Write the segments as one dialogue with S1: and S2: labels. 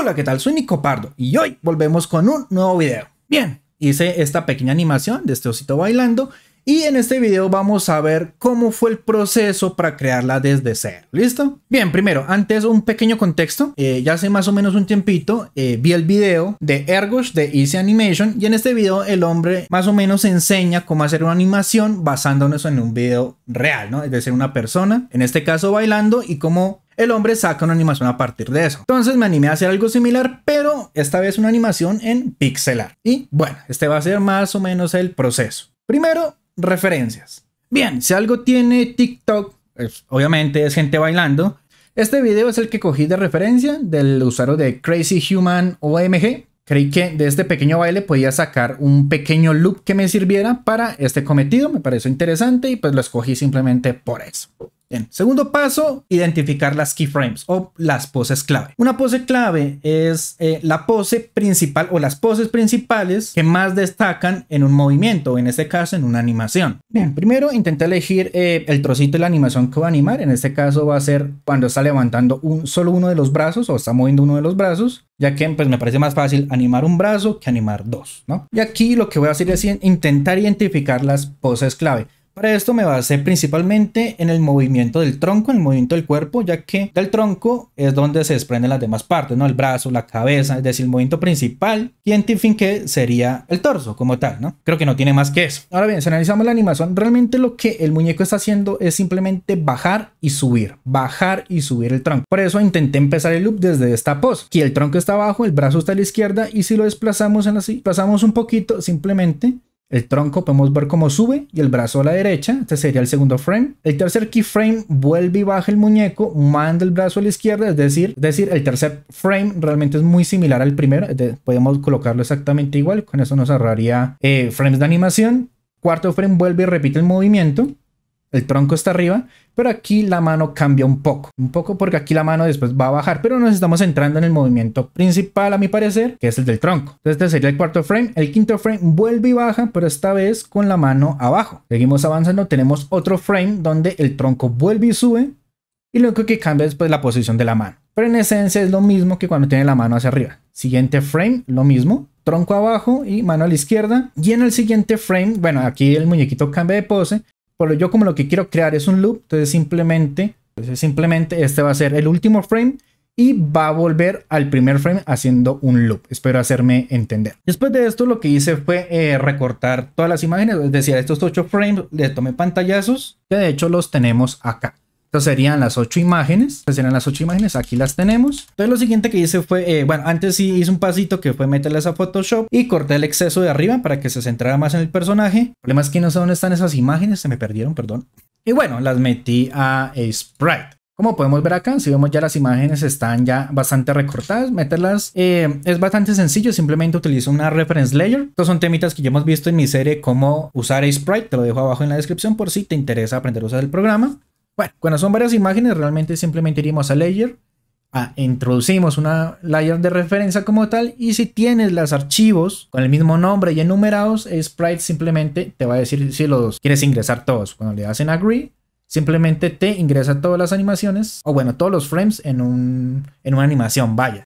S1: Hola, ¿qué tal? Soy Nico Pardo y hoy volvemos con un nuevo video. Bien, hice esta pequeña animación de este osito bailando y en este video vamos a ver cómo fue el proceso para crearla desde cero. ¿Listo? Bien, primero, antes un pequeño contexto. Ya hace más o menos un tiempito vi el video de Ergosh de Easy Animation y en este video el hombre más o menos enseña cómo hacer una animación basándonos en un video real, ¿no? Es decir, una persona, en este caso bailando, y cómo el hombre saca una animación a partir de eso. Entonces me animé a hacer algo similar, pero esta vez una animación en pixel art. Y bueno, este va a ser más o menos el proceso. Primero, referencias. Bien, si algo tiene TikTok, pues, obviamente es gente bailando. Este video es el que cogí de referencia del usuario de Crazy Human OMG. Creí que de este pequeño baile podía sacar un pequeño loop que me sirviera para este cometido. Me pareció interesante y pues lo escogí simplemente por eso. Bien, segundo paso, identificar las keyframes o las poses clave. Una pose clave es la pose principal o las poses principales que más destacan en un movimiento, o en este caso en una animación. Bien, primero intenté elegir el trocito de la animación que voy a animar. En este caso va a ser cuando está levantando solo uno de los brazos o está moviendo uno de los brazos, ya que pues me parece más fácil animar un brazo que animar dos, ¿no? Y aquí lo que voy a hacer es intentar identificar las poses clave. Para esto me basé principalmente en el movimiento del tronco, en el movimiento del cuerpo, ya que del tronco es donde se desprenden las demás partes, ¿no? El brazo, la cabeza, es decir, el movimiento principal, y identifiqué sería el torso como tal, ¿no? Creo que no tiene más que eso. Ahora bien, si analizamos la animación, realmente lo que el muñeco está haciendo es simplemente bajar y subir el tronco. Por eso intenté empezar el loop desde esta pose. Aquí el tronco está abajo, el brazo está a la izquierda, y si lo desplazamos un poquito, simplemente el tronco podemos ver cómo sube y el brazo a la derecha. Este sería el segundo frame. El tercer keyframe vuelve y baja el muñeco, manda el brazo a la izquierda, es decir, el tercer frame realmente es muy similar al primero. Podemos colocarlo exactamente igual, con eso nos ahorraría frames de animación. Cuarto frame vuelve y repite el movimiento. El tronco está arriba, pero aquí la mano cambia un poco porque aquí la mano después va a bajar, pero nos estamos centrando en el movimiento principal, a mi parecer, que es el del tronco. Entonces este sería el cuarto frame. El quinto frame vuelve y baja, pero esta vez con la mano abajo. Seguimos avanzando, tenemos otro frame donde el tronco vuelve y sube, y lo único que cambia es pues la posición de la mano. Pero en esencia es lo mismo que cuando tiene la mano hacia arriba. Siguiente frame, lo mismo. Tronco abajo y mano a la izquierda. Y en el siguiente frame, bueno, aquí el muñequito cambia de pose. Pero yo como lo que quiero crear es un loop, entonces simplemente este va a ser el último frame y va a volver al primer frame haciendo un loop. Espero hacerme entender. Después de esto lo que hice fue recortar todas las imágenes, es decir, estos 8 frames le tomé pantallazos, que de hecho los tenemos acá. Entonces serían las 8 imágenes, aquí las tenemos. Entonces lo siguiente que hice fue, bueno, antes sí hice un pasito que fue meterlas a Photoshop y corté el exceso de arriba para que se centrara más en el personaje. El problema es que no sé dónde están esas imágenes, se me perdieron, perdón. Y bueno, las metí a Sprite. Como podemos ver acá, si vemos ya las imágenes están ya bastante recortadas. Meterlas es bastante sencillo, simplemente utilizo una reference layer. Estos son temitas que ya hemos visto en mi serie, cómo usar Sprite, te lo dejo abajo en la descripción por si te interesa aprender a usar el programa. Bueno, cuando son varias imágenes, realmente simplemente iríamos a Layer, introducimos una layer de referencia como tal, y si tienes los archivos con el mismo nombre y enumerados, Sprite simplemente te va a decir si los quieres ingresar todos. Cuando le das en Agree, simplemente te ingresa todas las animaciones, o bueno, todos los frames en una animación, vaya.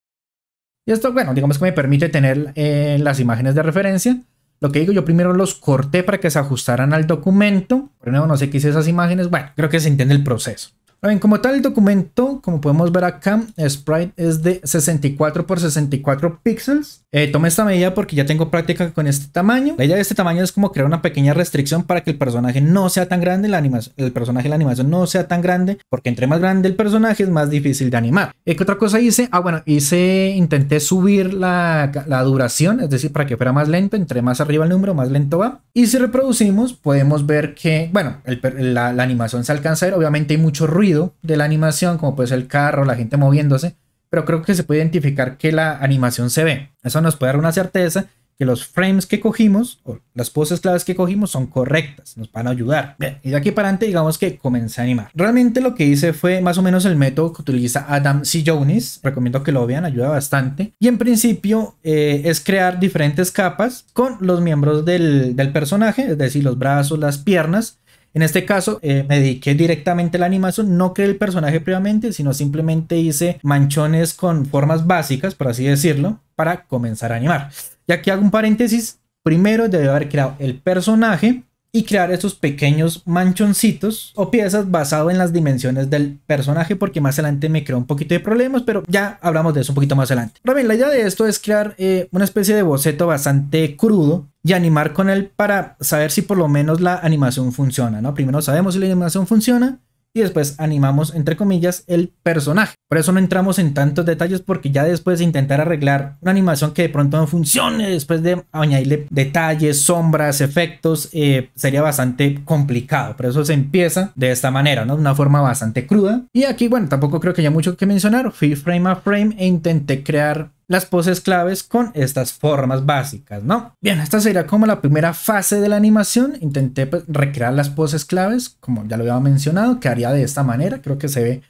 S1: Y esto, bueno, digamos que me permite tener las imágenes de referencia. Lo que digo, yo primero los corté para que se ajustaran al documento. Por nuevo, no sé qué hice esas imágenes. Bueno, creo que se entiende el proceso. Bien, como tal el documento, como podemos ver acá, Sprite es de 64 por 64 píxeles. Tomé esta medida porque ya tengo práctica con este tamaño. La idea de este tamaño es como crear una pequeña restricción para que el personaje no sea tan grande, la animación no sea tan grande, porque entre más grande el personaje es más difícil de animar. ¿Qué otra cosa hice? Bueno, intenté subir la duración, es decir, para que fuera más lento. Entre más arriba el número, más lento va. Y si reproducimos, podemos ver que, bueno, la animación se alcanza a ver. Obviamente hay mucho ruido de la animación, como puede ser el carro, la gente moviéndose, pero creo que se puede identificar que la animación se ve. Eso nos puede dar una certeza que los frames que cogimos o las poses claves que cogimos son correctas, nos van a ayudar. Bien, y de aquí para adelante digamos que comencé a animar. Realmente lo que hice fue más o menos el método que utiliza Adam C. Jones, recomiendo que lo vean, ayuda bastante. Y en principio es crear diferentes capas con los miembros del personaje, es decir, los brazos, las piernas, En este caso me dediqué directamente a la animación, no creé el personaje previamente, sino simplemente hice manchones con formas básicas, por así decirlo, para comenzar a animar. Y aquí hago un paréntesis, primero debe haber creado el personaje y crear estos pequeños manchoncitos o piezas basado en las dimensiones del personaje, porque más adelante me creó un poquito de problemas, pero ya hablamos de eso un poquito más adelante. Ahora bien, la idea de esto es crear una especie de boceto bastante crudo y animar con él para saber si por lo menos la animación funciona, ¿no? Primero sabemos si la animación funciona y después animamos, entre comillas, el personaje. Por eso no entramos en tantos detalles, porque ya después de intentar arreglar una animación que de pronto no funcione, después de añadirle detalles, sombras, efectos, sería bastante complicado. Por eso se empieza de esta manera, ¿no? De una forma bastante cruda. Y aquí, bueno, tampoco creo que haya mucho que mencionar. Fui frame a frame e intenté crear las poses claves con estas formas básicas, ¿no? Bien, esta sería como la primera fase de la animación. Intenté pues, recrear las poses claves, como ya lo había mencionado, que haría de esta manera. Creo que se ve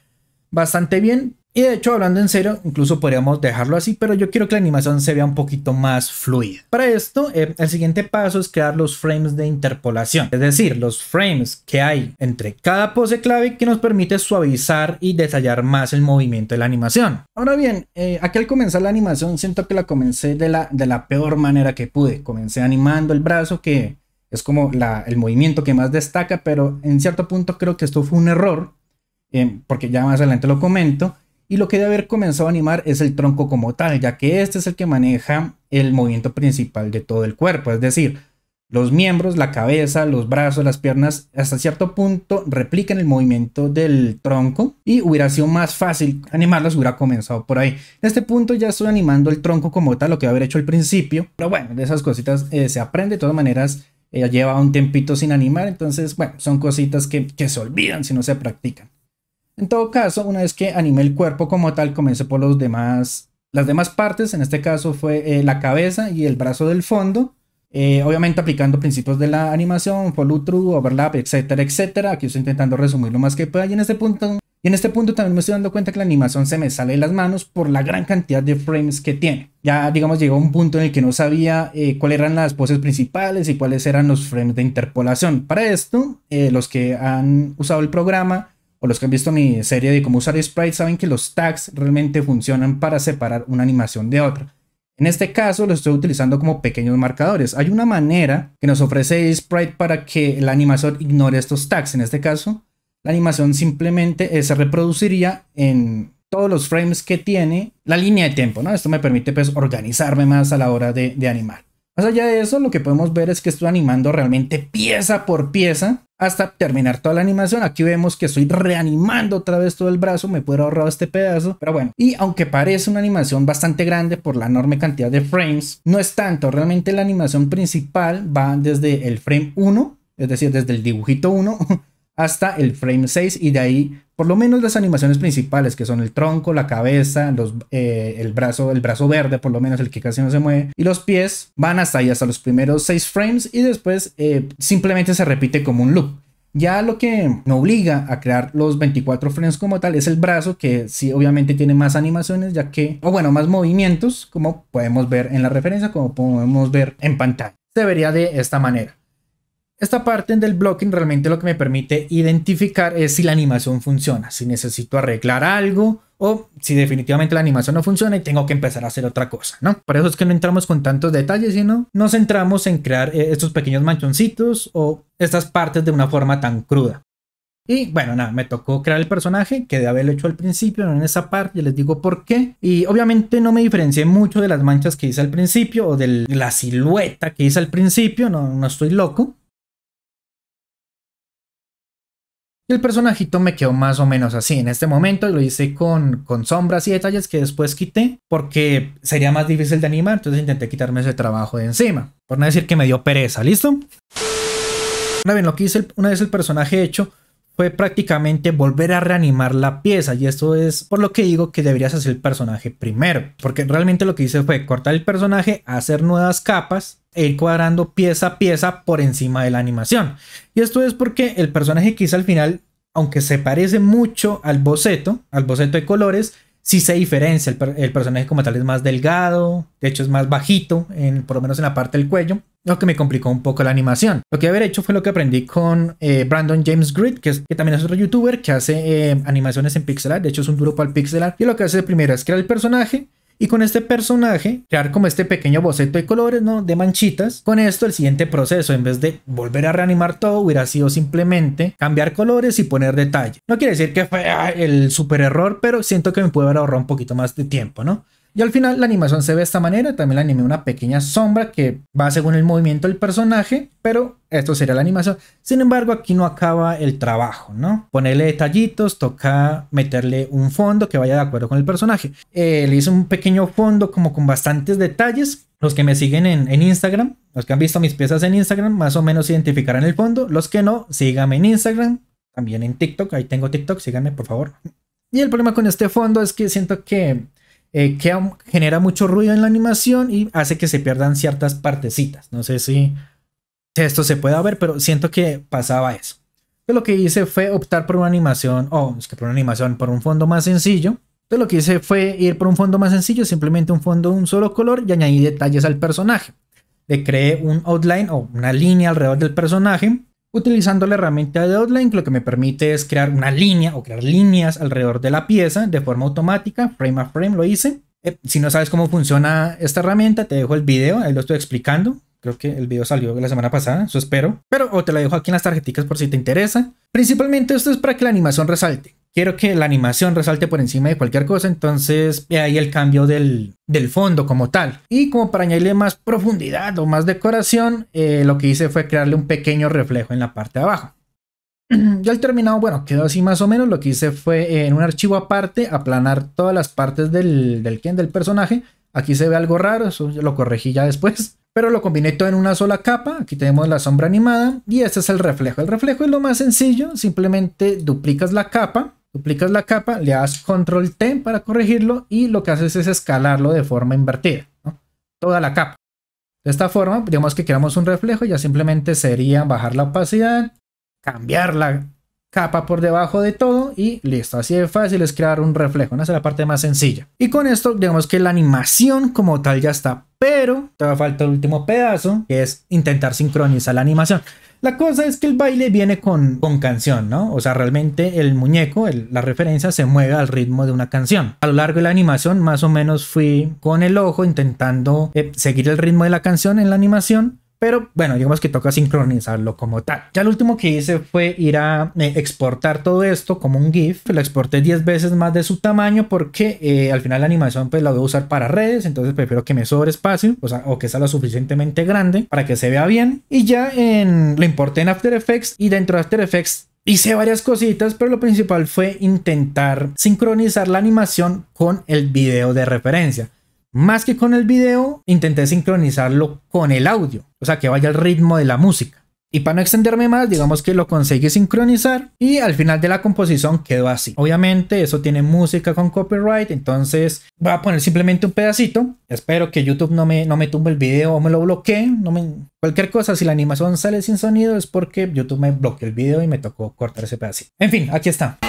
S1: bastante bien. Y de hecho, hablando en serio, incluso podríamos dejarlo así, pero yo quiero que la animación se vea un poquito más fluida. Para esto, el siguiente paso es crear los frames de interpolación, es decir, los frames que hay entre cada pose clave que nos permite suavizar y detallar más el movimiento de la animación. Ahora bien, aquí al comenzar la animación siento que la comencé de la peor manera que pude. Comencé animando el brazo, que es como el movimiento que más destaca, pero en cierto punto creo que esto fue un error, porque ya más adelante lo comento. Y lo que debe haber comenzado a animar es el tronco como tal, ya que este es el que maneja el movimiento principal de todo el cuerpo. Es decir, los miembros, la cabeza, los brazos, las piernas, hasta cierto punto replican el movimiento del tronco. Y hubiera sido más fácil animarlos, hubiera comenzado por ahí. En este punto ya estoy animando el tronco como tal, lo que haber hecho al principio. Pero bueno, de esas cositas se aprende. De todas maneras, lleva un tiempito sin animar. Entonces, bueno, son cositas que se olvidan si no se practican. En todo caso, una vez que animé el cuerpo como tal, comencé por las demás partes. En este caso fue la cabeza y el brazo del fondo. Obviamente aplicando principios de la animación, follow through, overlap, etcétera, etcétera. Aquí estoy intentando resumir lo más que pueda. Y en este punto también me estoy dando cuenta que la animación se me sale de las manos por la gran cantidad de frames que tiene. Ya, digamos, llegó a un punto en el que no sabía cuáles eran las poses principales y cuáles eran los frames de interpolación. Para esto, los que han usado el programa o los que han visto mi serie de cómo usar Sprite saben que los tags realmente funcionan para separar una animación de otra. En este caso lo estoy utilizando como pequeños marcadores. Hay una manera que nos ofrece Sprite para que la animación ignore estos tags. En este caso, la animación simplemente se reproduciría en todos los frames que tiene la línea de tiempo, ¿no? Esto me permite pues organizarme más a la hora de animar. Más allá de eso, lo que podemos ver es que estoy animando realmente pieza por pieza hasta terminar toda la animación. Aquí vemos que estoy reanimando otra vez todo el brazo, me puedo ahorrar este pedazo, pero bueno. Y aunque parece una animación bastante grande por la enorme cantidad de frames, no es tanto. Realmente la animación principal va desde el frame 1, es decir, desde el dibujito 1 hasta el frame 6, y de ahí por lo menos las animaciones principales, que son el tronco, la cabeza, el brazo verde, por lo menos el que casi no se mueve, y los pies, van hasta ahí, hasta los primeros 6 frames, y después simplemente se repite como un loop. Ya lo que me obliga a crear los 24 frames como tal es el brazo, que sí obviamente tiene más animaciones, ya que, o bueno, más movimientos, como podemos ver en la referencia, como podemos ver en pantalla. Se vería de esta manera. Esta parte del blocking realmente lo que me permite identificar es si la animación funciona, si necesito arreglar algo o si definitivamente la animación no funciona y tengo que empezar a hacer otra cosa, ¿no? Por eso es que no entramos con tantos detalles, sino nos centramos en crear estos pequeños manchoncitos o estas partes de una forma tan cruda. Y bueno, nada, me tocó crear el personaje que de haberlo hecho al principio, no en esa parte, les digo por qué. Y obviamente no me diferencié mucho de las manchas que hice al principio o de la silueta que hice al principio, no estoy loco. Y el personajito me quedó más o menos así. En este momento lo hice con sombras y detalles que después quité porque sería más difícil de animar. Entonces intenté quitarme ese trabajo de encima. Por no decir que me dio pereza. ¿Listo? Ahora bien, lo que hice una vez el personaje hecho fue prácticamente volver a reanimar la pieza. Y esto es por lo que digo que deberías hacer el personaje primero. Porque realmente lo que hice fue cortar el personaje, hacer nuevas capas e ir cuadrando pieza a pieza por encima de la animación. Y esto es porque el personaje que hice al final, aunque se parece mucho al boceto de colores, sí se diferencia. El personaje como tal es más delgado, de hecho es más bajito, por lo menos en la parte del cuello. lo que me complicó un poco la animación. Lo que haber hecho fue lo que aprendí con Brandon James Grid, que también es otro youtuber que hace animaciones en pixel art. De hecho es un duro para el pixel art. Y lo que hace primero es crear el personaje. Y con este personaje, crear como este pequeño boceto de colores, ¿no? De manchitas. Con esto, el siguiente proceso, en vez de volver a reanimar todo, hubiera sido simplemente cambiar colores y poner detalle. No quiere decir que fue el super error, pero siento que me puede haber ahorrado un poquito más de tiempo, ¿no? Y al final la animación se ve de esta manera. También le animé una pequeña sombra que va según el movimiento del personaje, pero esto sería la animación. Sin embargo, aquí no acaba el trabajo, ¿no? Ponerle detallitos, toca meterle un fondo que vaya de acuerdo con el personaje. Le hice un pequeño fondo como con bastantes detalles. Los que me siguen en Instagram, los que han visto mis piezas en Instagram, más o menos identificarán el fondo. Los que no, síganme en Instagram, también en TikTok. Ahí tengo TikTok, síganme por favor. Y el problema con este fondo es que siento que genera mucho ruido en la animación y hace que se pierdan ciertas partecitas. No sé si esto se pueda ver, pero siento que pasaba eso. Entonces lo que hice fue optar por una animación, por un fondo más sencillo. Entonces lo que hice fue ir por un fondo más sencillo, simplemente un fondo de un solo color y añadir detalles al personaje. Le creé un outline o una línea alrededor del personaje. Utilizando la herramienta de Outline, lo que me permite es crear una línea o crear líneas alrededor de la pieza de forma automática, frame a frame lo hice. Si no sabes cómo funciona esta herramienta, te dejo el video, ahí lo estoy explicando. Creo que el video salió la semana pasada, eso espero. O te lo dejo aquí en las tarjeticas por si te interesa. Principalmente esto es para que la animación resalte. Quiero que la animación resalte por encima de cualquier cosa, entonces ahí el cambio del fondo como tal. Y como para añadirle más profundidad o más decoración, lo que hice fue crearle un pequeño reflejo en la parte de abajo. Ya al terminado, bueno, quedó así más o menos. Lo que hice fue en un archivo aparte aplanar todas las partes del personaje. Aquí se ve algo raro, eso lo corregí ya después. Pero lo combiné todo en una sola capa. Aquí tenemos la sombra animada y este es el reflejo. El reflejo es lo más sencillo, simplemente duplicas la capa, le das control T para corregirlo y lo que haces es escalarlo de forma invertida, ¿no? Toda la capa. De esta forma, digamos que queramos un reflejo, ya simplemente sería bajar la opacidad, cambiar la capa por debajo de todo y listo. Así de fácil es crear un reflejo, ¿no? Esa es la parte más sencilla. Y con esto, digamos que la animación como tal ya está, pero todavía falta el último pedazo, que es intentar sincronizar la animación. La cosa es que el baile viene con canción, ¿no? O sea, realmente el muñeco, la referencia se mueve al ritmo de una canción. A lo largo de la animación, más o menos fui con el ojo intentando seguir el ritmo de la canción en la animación. Pero bueno, digamos que toca sincronizarlo como tal. Ya lo último que hice fue ir a exportar todo esto como un GIF. Lo exporté 10 veces más de su tamaño porque al final la animación pues la voy a usar para redes. Entonces prefiero que me sobre espacio, o que sea lo suficientemente grande para que se vea bien. Y ya lo importé en After Effects y dentro de After Effects hice varias cositas, pero lo principal fue intentar sincronizar la animación con el video de referencia. Más que con el video, intenté sincronizarlo con el audio, o sea, que vaya al ritmo de la música. Y para no extenderme más, digamos que lo conseguí sincronizar y al final de la composición quedó así. Obviamente eso tiene música con copyright, entonces voy a poner simplemente un pedacito. Espero que YouTube no me tumbe el video o me lo bloquee. Cualquier cosa, si la animación sale sin sonido es porque YouTube me bloqueó el video y me tocó cortar ese pedacito. En fin, aquí está.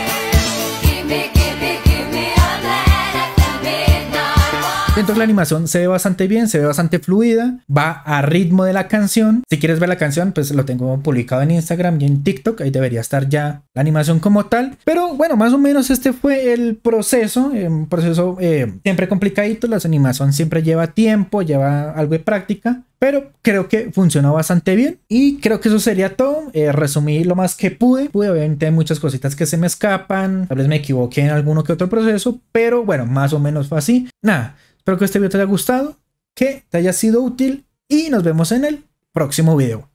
S1: Entonces la animación se ve bastante bien, se ve bastante fluida, va a ritmo de la canción. Si quieres ver la canción, pues lo tengo publicado en Instagram y en TikTok, ahí debería estar ya la animación como tal. Pero bueno, más o menos este fue el proceso, un proceso siempre complicadito. La animación siempre lleva tiempo, lleva algo de práctica, pero creo que funcionó bastante bien y creo que eso sería todo. Resumí lo más que pude. Obviamente hay muchas cositas que se me escapan, tal vez me equivoqué en alguno que otro proceso, pero bueno, más o menos fue así. Nada. Espero que este video te haya gustado, que te haya sido útil y nos vemos en el próximo video.